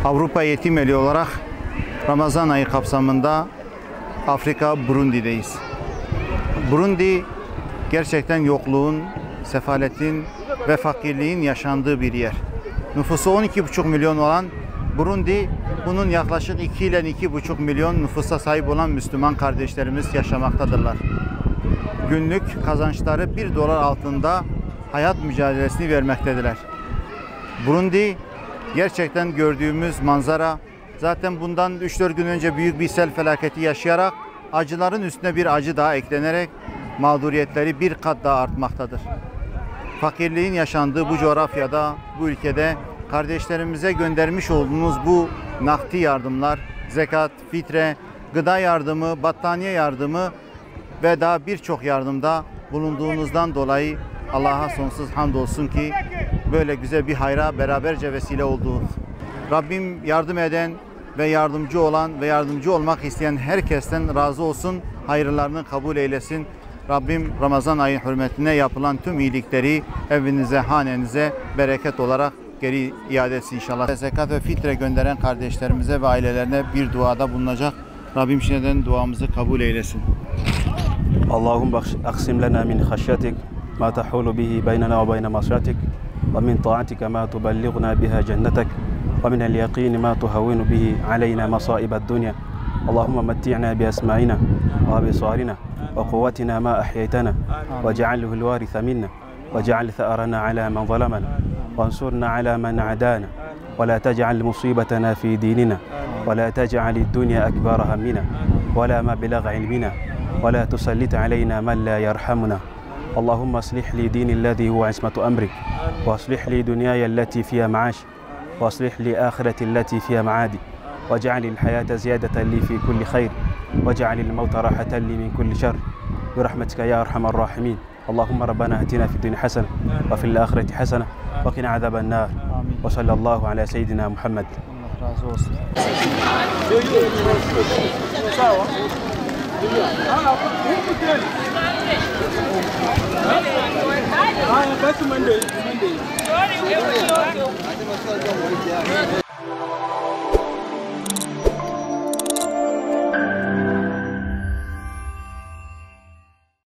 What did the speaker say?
Avrupa Eğitim Eli olarak Ramazan ayı kapsamında Afrika Burundi'deyiz. Burundi gerçekten yokluğun, sefaletin ve fakirliğin yaşandığı bir yer. Nüfusu 12,5 milyon olan Burundi, bunun yaklaşık 2 ile 2,5 milyon nüfusa sahip olan Müslüman kardeşlerimiz yaşamaktadırlar. Günlük kazançları 1 dolar altında hayat mücadelesini vermektedirler. Burundi gerçekten gördüğümüz manzara, zaten bundan 3-4 gün önce büyük bir sel felaketi yaşayarak acıların üstüne bir acı daha eklenerek mağduriyetleri bir kat daha artmaktadır. Fakirliğin yaşandığı bu coğrafyada, bu ülkede kardeşlerimize göndermiş olduğumuz bu nakdi yardımlar, zekat, fitre, gıda yardımı, battaniye yardımı ve daha birçok yardımda bulunduğunuzdan dolayı Allah'a sonsuz hamdolsun ki böyle güzel bir hayra beraberce vesile olduk. Rabbim yardım eden ve yardımcı olan ve yardımcı olmak isteyen herkesten razı olsun, hayırlarını kabul eylesin. Rabbim Ramazan ayı hürmetine yapılan tüm iyilikleri evinize, hanenize bereket olarak geri iade etsin inşallah. Zekat ve fitre gönderen kardeşlerimize ve ailelerine bir duada bulunacak. Rabbim şimdiden duamızı kabul eylesin. Allahümme aksim lena min haşyatik ma tahulu bihi beynena ve beyne masyatik ve min taatika ma tuballighuna biha cennetek ve min el-yaqin ma tuhawwinu bihi aleyna masaibad dunya. Allahümme metti'na bi esmaina ve absarina ve kuvvetina ma ahyaytana ve cealhu el-varitha minna ve ceal tha'rana ala men zalamana ve ansurna ala men adana ve la tec'al musibetana fi dinina ve la tec'al ad-dunya ekber hammina ve la mablagha ilmina ve la tusallit aleyna men la yerhamuna. اللهم اصلح لي ديني الذي هو عصمة أمري واصلح لي دنياي التي فيها معاشي واصلح لي آخرتي التي فيها معادي واجعل الحياة زيادة لي في كل خير واجعل الموت راحة لي من كل شر برحمتك يا أرحم الراحمين. اللهم ربنا آتنا في الدنيا حسنة وفي الآخرة حسنة وقنا عذاب النار وصلى الله على سيدنا محمد. Monday.